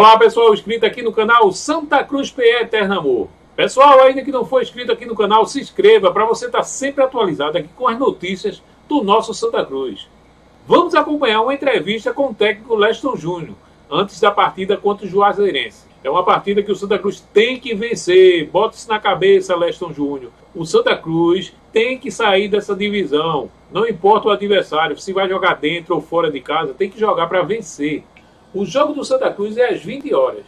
Olá pessoal, inscrito aqui no canal Santa Cruz PE Eterno Amor. Pessoal, ainda que não for inscrito aqui no canal, se inscreva para você estar sempre atualizado aqui com as notícias do nosso Santa Cruz. Vamos acompanhar uma entrevista com o técnico Leston Júnior, antes da partida contra o Juazeirense. É uma partida que o Santa Cruz tem que vencer. Bota isso na cabeça, Leston Júnior. O Santa Cruz tem que sair dessa divisão. Não importa o adversário, se vai jogar dentro ou fora de casa, tem que jogar para vencer. O jogo do Santa Cruz é às 20 horas.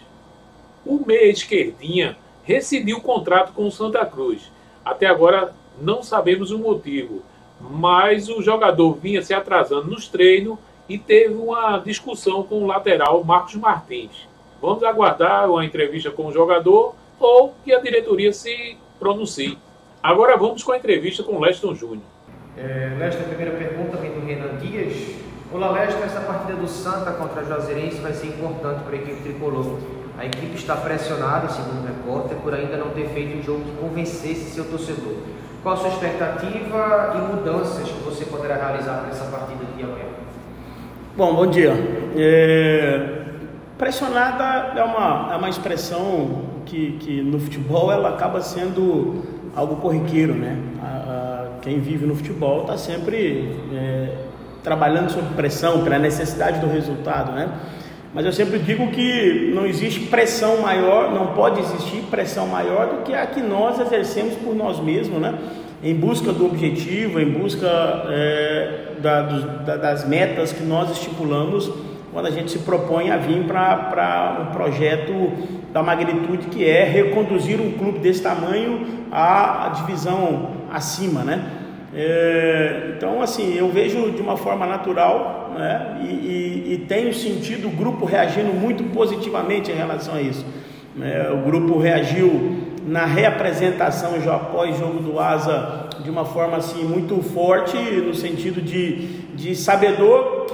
O meia esquerdinha rescindiu o contrato com o Santa Cruz. Até agora não sabemos o motivo, mas o jogador vinha se atrasando nos treinos e teve uma discussão com o lateral Marcos Martins. Vamos aguardar uma entrevista com o jogador ou que a diretoria se pronuncie. Agora vamos com a entrevista com o Leston Júnior. Leston, a primeira pergunta vem do Renan Dias. Olá, Leston, essa partida do Santa contra a Juazeirense vai ser importante para a equipe tricolor. A equipe está pressionada, segundo o repórter, por ainda não ter feito um jogo que convencesse seu torcedor. Qual a sua expectativa e mudanças que você poderá realizar para essa partida de amanhã? Bom dia. Pressionada é uma expressão que no futebol ela acaba sendo algo corriqueiro, né? Quem vive no futebol está sempre trabalhando sob pressão, pela necessidade do resultado, né? Mas eu sempre digo que não existe pressão maior, não pode existir pressão maior do que a que nós exercemos por nós mesmos, né? Em busca do objetivo, em busca das metas que nós estipulamos quando a gente se propõe a vir para um projeto da magnitude que é reconduzir um clube desse tamanho à divisão acima, né? Então, assim, eu vejo de uma forma natural, né? E tenho sentido o grupo reagindo muito positivamente em relação a isso. O grupo reagiu na reapresentação já após jogo do Asa de uma forma assim muito forte, no sentido de sabedor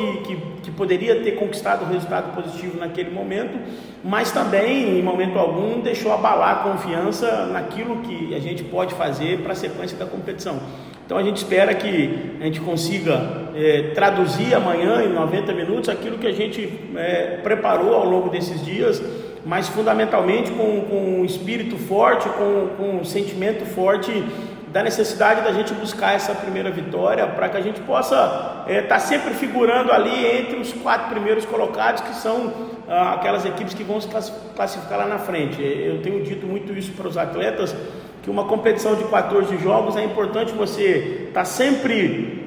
que poderia ter conquistado o resultado positivo naquele momento, mas também em momento algum deixou abalar a confiança naquilo que a gente pode fazer para a sequência da competição. Então a gente espera que a gente consiga traduzir amanhã em 90 minutos aquilo que a gente preparou ao longo desses dias, mas fundamentalmente com um espírito forte, com um sentimento forte da necessidade da gente buscar essa primeira vitória, para que a gente possa estar sempre figurando ali entre os 4 primeiros colocados, que são aquelas equipes que vão se classificar lá na frente. Eu tenho dito muito isso para os atletas, que uma competição de 14 jogos é importante você estar sempre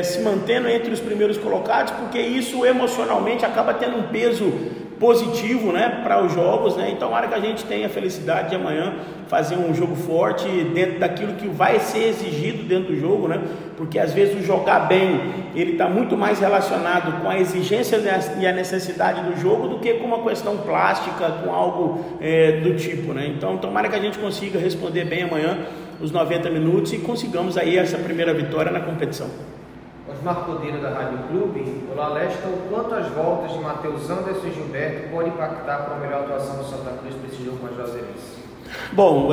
se mantendo entre os primeiros colocados, porque isso emocionalmente acaba tendo um peso positivo, né, para os jogos, né? Então, hora que a gente tenha a felicidade de amanhã fazer um jogo forte dentro daquilo que vai ser exigido dentro do jogo, né? Porque às vezes o jogar bem ele está muito mais relacionado com a exigência e a necessidade do jogo do que com uma questão plástica, com algo do tipo, né? Então, tomara que a gente consiga responder bem amanhã os 90 minutos e consigamos aí essa primeira vitória na competição. Osmar Cordeiro da Rádio Clube. Olá, Leston, quanto às voltas de Matheus Anderson e Gilberto pode impactar para a melhor atuação do Santa Cruz para esse jogo com a Juazeirense? Bom,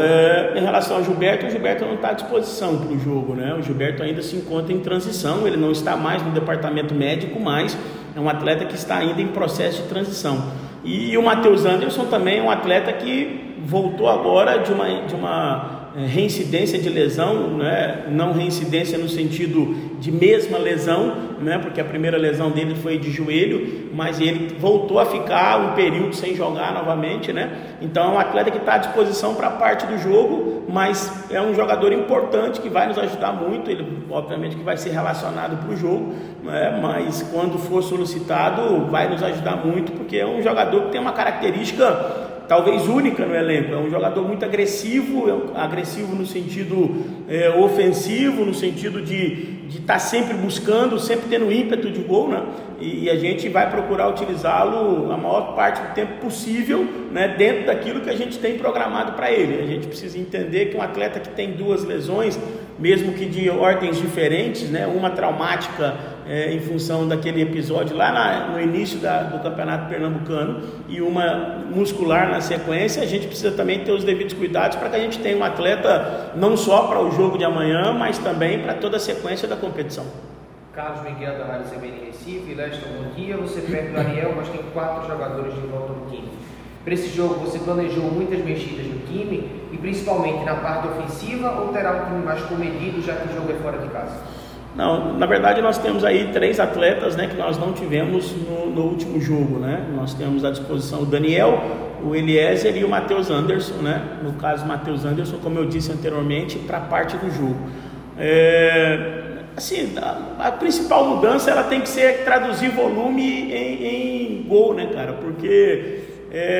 em relação ao Gilberto, o Gilberto não está à disposição para o jogo, né? O Gilberto ainda se encontra em transição, ele não está mais no departamento médico, mas é um atleta que está ainda em processo de transição. E o Matheus Anderson também é um atleta que voltou agora de uma reincidência de lesão, né? Não reincidência no sentido de mesma lesão, né? Porque a primeira lesão dele foi de joelho, mas ele voltou a ficar um período sem jogar novamente, né? Então é um atleta que está à disposição para a parte do jogo, mas é um jogador importante que vai nos ajudar muito. Ele obviamente que vai ser relacionado para o jogo, né? Mas quando for solicitado vai nos ajudar muito, porque é um jogador que tem uma característica talvez única no elenco. É um jogador muito agressivo no sentido ofensivo, no sentido de estar sempre buscando, sempre tendo ímpeto de gol, né? E a gente vai procurar utilizá-lo a maior parte do tempo possível, né? Dentro daquilo que a gente tem programado para ele. A gente precisa entender que um atleta que tem 2 lesões, mesmo que de ordens diferentes, né? Uma traumática em função daquele episódio lá no início do Campeonato Pernambucano e uma muscular na sequência, a gente precisa também ter os devidos cuidados para que a gente tenha um atleta não só para o jogo de amanhã, mas também para toda a sequência da competição. Carlos Miguel da Rádio CBN Recife. Leston, bom dia. Você perde o Ariel, mas tem 4 jogadores de volta no time. Para esse jogo, você planejou muitas mexidas no time e principalmente na parte ofensiva, ou terá um time mais comedido, já que o jogo é fora de casa? Não, na verdade nós temos aí 3 atletas, né, que nós não tivemos no último jogo, né? Nós temos à disposição o Daniel, o Eliezer e o Matheus Anderson, né? No caso, o Matheus Anderson, como eu disse anteriormente, para a parte do jogo. Assim, a principal mudança ela tem que ser traduzir volume em gol, né, cara? Porque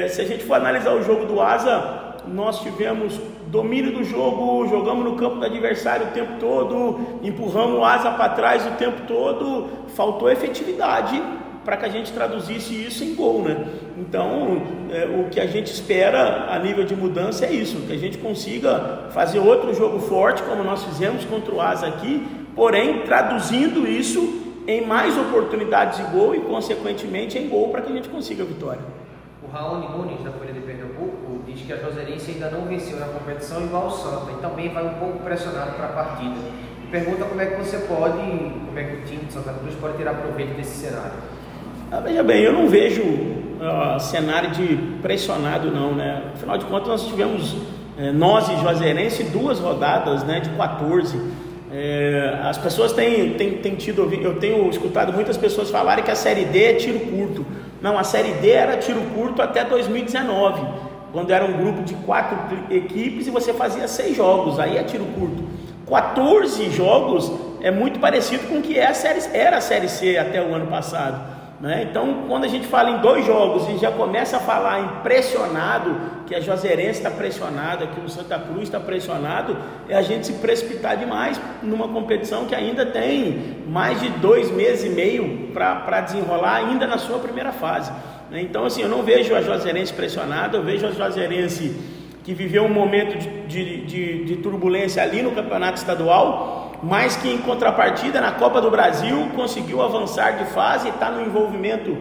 se a gente for analisar o jogo do Asa, nós tivemos domínio do jogo, jogamos no campo do adversário o tempo todo, empurramos o Asa para trás o tempo todo, faltou efetividade para que a gente traduzisse isso em gol, né? Então, o que a gente espera a nível de mudança é isso, que a gente consiga fazer outro jogo forte, como nós fizemos contra o Asa aqui, porém traduzindo isso em mais oportunidades de gol e consequentemente em gol para que a gente consiga a vitória. O Raoni Nunes, da Folha de Pernambuco, diz que a Juazeirense ainda não venceu na competição igual ao Santa e também vai um pouco pressionado para a partida. E pergunta como é que como é que o time de Santa Cruz pode tirar proveito desse cenário. Veja bem, eu não vejo cenário de pressionado não, né? Afinal de contas nós tivemos, nós e Juazeirense, 2 rodadas, né, de 14. As pessoas têm tido, eu tenho escutado muitas pessoas falarem que a Série D é tiro curto. Não, a Série D era tiro curto até 2019, quando era um grupo de 4 equipes e você fazia 6 jogos, aí é tiro curto. 14 jogos é muito parecido com o que era a Série C até o ano passado, né? Então, quando a gente fala em 2 jogos e já começa a falar em pressionado, que a Juazeirense está pressionada, que o Santa Cruz está pressionado, é a gente se precipitar demais numa competição que ainda tem mais de 2 meses e meio para desenrolar ainda na sua primeira fase, né? Então, assim, eu não vejo a Juazeirense pressionada, eu vejo a Juazeirense que viveu um momento de turbulência ali no campeonato estadual, mas que em contrapartida na Copa do Brasil conseguiu avançar de fase e está no envolvimento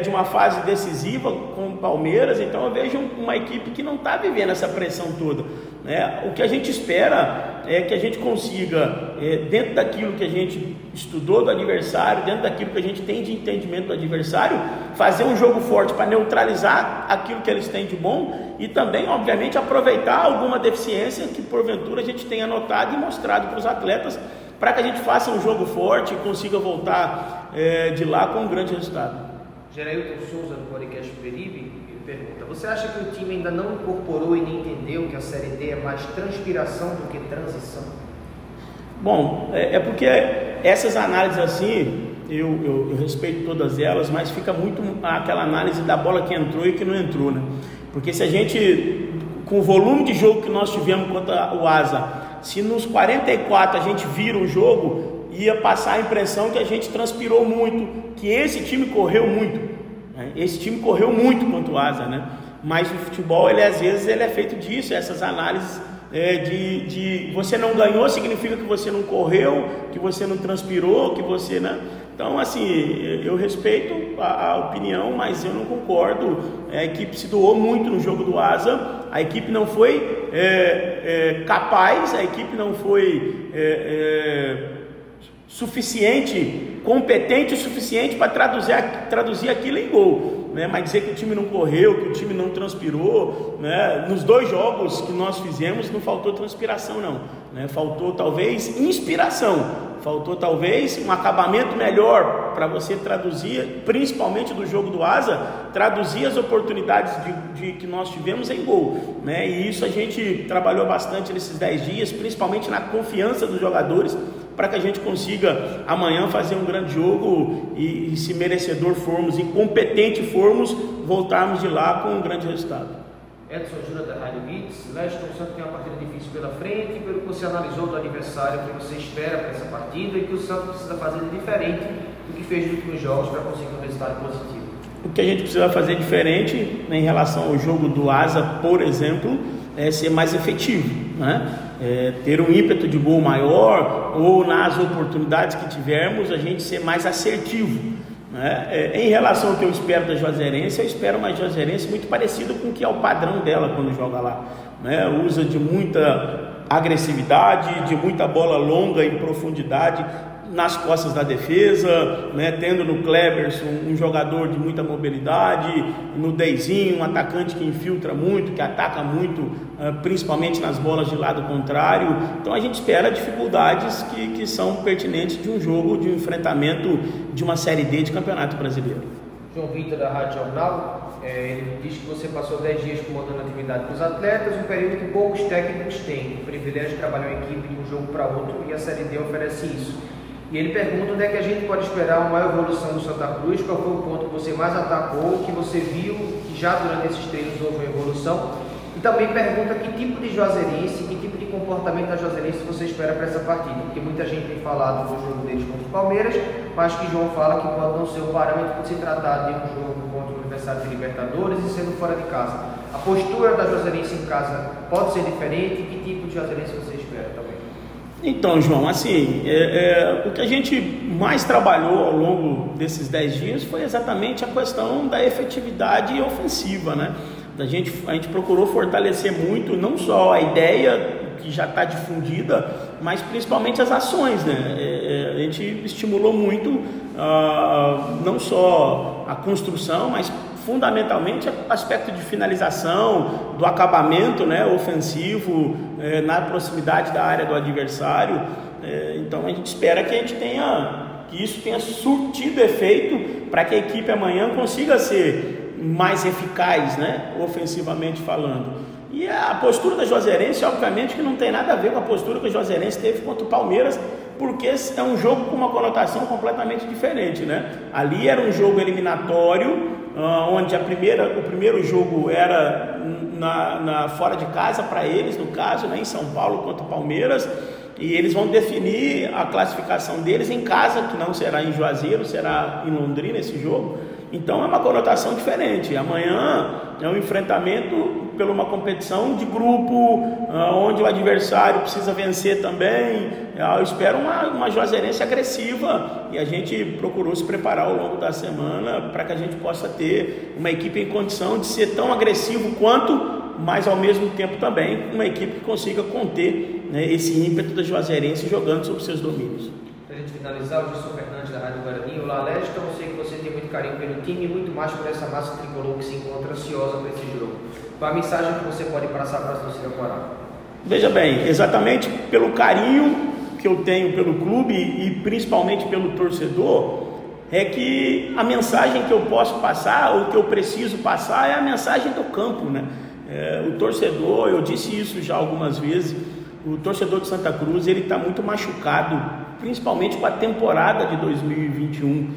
de uma fase decisiva com o Palmeiras. Então eu vejo uma equipe que não está vivendo essa pressão toda, né? O que a gente espera é que a gente consiga, dentro daquilo que a gente estudou do adversário, dentro daquilo que a gente tem de entendimento do adversário, fazer um jogo forte para neutralizar aquilo que eles têm de bom e também, obviamente, aproveitar alguma deficiência que porventura a gente tenha notado e mostrado para os atletas, para que a gente faça um jogo forte e consiga voltar de lá com um grande resultado. Gerailton Souza, do podcast Peribe, pergunta: você acha que o time ainda não incorporou e nem entendeu que a Série D é mais transpiração do que transição? Bom, é porque essas análises assim, eu respeito todas elas, mas fica muito aquela análise da bola que entrou e que não entrou, né? Porque se a gente, com o volume de jogo que nós tivemos contra o Asa, se nos 44 a gente vira o jogo, ia passar a impressão que a gente transpirou muito, que esse time correu muito, né? Esse time correu muito contra o Asa, né? Mas o futebol, às vezes ele é feito disso, essas análises de você não ganhou significa que você não correu, que você não transpirou, que você, né? Então, assim, eu respeito a opinião, mas eu não concordo. A equipe se doou muito no jogo do Asa, a equipe não foi capaz, a equipe não foi competente o suficiente para traduzir aquilo em gol, né? Mas dizer que o time não correu, que o time não transpirou, né? Nos 2 jogos que nós fizemos não faltou transpiração não, né? Faltou talvez inspiração, faltou talvez um acabamento melhor para você traduzir, principalmente do jogo do Asa, traduzir as oportunidades que nós tivemos em gol, né? E isso a gente trabalhou bastante nesses 10 dias, principalmente na confiança dos jogadores, para que a gente consiga amanhã fazer um grande jogo e se merecedor formos e competente formos, voltarmos de lá com um grande resultado. Edson Júnior da Rádio Beats. Leston, o Santos tem uma partida difícil pela frente, pelo que você analisou do adversário, o que você espera para essa partida e que o Santos precisa fazer de diferente do que fez nos últimos jogos para conseguir um resultado positivo. O que a gente precisa fazer diferente, né, em relação ao jogo do Asa, por exemplo, é ser mais efetivo, né? Ter um ímpeto de gol maior, ou nas oportunidades que tivermos a gente ser mais assertivo, né? Em relação ao que eu espero da Juazeirense, eu espero uma Juazeirense muito parecida com o que é o padrão dela quando joga lá, né? Usa de muita agressividade, de muita bola longa em profundidade, nas costas da defesa, né, tendo no Cleverson um jogador de muita mobilidade, no Deizinho um atacante que infiltra muito, que ataca muito, principalmente nas bolas de lado contrário. Então a gente espera dificuldades que são pertinentes de um jogo, de um enfrentamento de uma Série D de Campeonato Brasileiro. João Vitor da Rádio Jornal, ele diz que você passou 10 dias comandando a atividade dos atletas, um período que poucos técnicos têm, o privilégio de trabalhar em equipe de um jogo para outro, e a Série D oferece isso. E ele pergunta onde é que a gente pode esperar uma maior evolução do Santa Cruz, qual foi o ponto que você mais atacou, que você viu que já durante esses treinos houve uma evolução, e também pergunta que tipo de juazeirense, que tipo de comportamento da juazeirense você espera para essa partida, porque muita gente tem falado do jogo deles contra o Palmeiras, mas que João fala que pode não ser o parâmetro por se tratar de um jogo contra o adversário de Libertadores e sendo fora de casa. A postura da juazeirense em casa pode ser diferente, que tipo de juazeirense você espera também? Então, João, assim, o que a gente mais trabalhou ao longo desses 10 dias foi exatamente a questão da efetividade ofensiva, né? A gente procurou fortalecer muito, não só a ideia que já está difundida, mas principalmente as ações, né? A gente estimulou muito não só a construção, mas fundamentalmente o aspecto de finalização, do acabamento, né, ofensivo, na proximidade da área do adversário. Então a gente espera que isso tenha surtido efeito para que a equipe amanhã consiga ser mais eficaz, né, ofensivamente falando. E a postura da Juazeirense, obviamente, que não tem nada a ver com a postura que a Juazeirense teve contra o Palmeiras, porque é um jogo com uma conotação completamente diferente, né? Ali era um jogo eliminatório, onde o primeiro jogo era fora de casa para eles, no caso, né, em São Paulo contra o Palmeiras, e eles vão definir a classificação deles em casa, que não será em Juazeiro, será em Londrina esse jogo. Então é uma conotação diferente. Amanhã é um enfrentamento por uma competição de grupo, onde o adversário precisa vencer também. Eu espero uma Juazeirense agressiva, e a gente procurou se preparar ao longo da semana para que a gente possa ter uma equipe em condição de ser tão agressivo quanto, mas ao mesmo tempo também uma equipe que consiga conter, né, esse ímpeto da Juazeirense jogando sobre seus domínios. Para a gente finalizar, o Gilson Fernandes da Rádio Guarani. Olá, Leste, eu sei que você tem muito carinho pelo time e muito mais por essa massa tricolor que se encontra ansiosa para esse jogo. Qual a mensagem que você pode passar para a torcida coral? Veja bem, exatamente pelo carinho que eu tenho pelo clube e principalmente pelo torcedor, é que a mensagem que eu posso passar, ou que eu preciso passar, é a mensagem do campo, né? O torcedor, eu disse isso já algumas vezes, o torcedor de Santa Cruz, ele está muito machucado, principalmente com a temporada de 2021,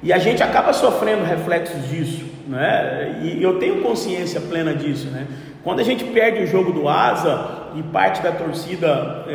e a gente acaba sofrendo reflexos disso, né? E eu tenho consciência plena disso, né? Quando a gente perde o jogo do Asa e parte da torcida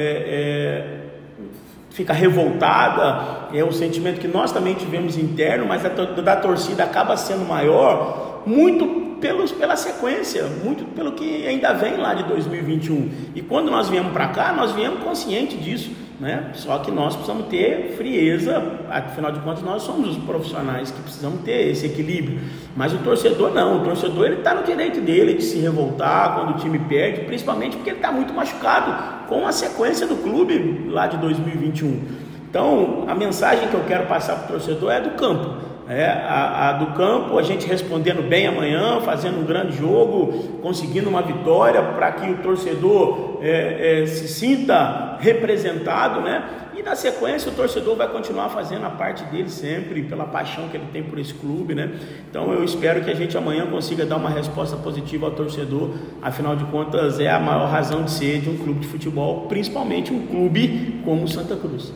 fica revoltada, é um sentimento que nós também tivemos interno, mas da torcida acaba sendo maior, muito pela sequência, muito pelo que ainda vem lá de 2021. E quando nós viemos para cá, nós viemos consciente disso, né? Só que nós precisamos ter frieza, afinal de contas nós somos os profissionais que precisamos ter esse equilíbrio. Mas o torcedor não, o torcedor ele está no direito dele de se revoltar quando o time perde, principalmente porque ele está muito machucado com a sequência do clube lá de 2021. Então a mensagem que eu quero passar para o torcedor é do campo. A do campo, a gente respondendo bem amanhã, fazendo um grande jogo, conseguindo uma vitória para que o torcedor se sinta representado, né? E na sequência o torcedor vai continuar fazendo a parte dele sempre, pela paixão que ele tem por esse clube, né? Então eu espero que a gente amanhã consiga dar uma resposta positiva ao torcedor, afinal de contas é a maior razão de ser de um clube de futebol, principalmente um clube como o Santa Cruz.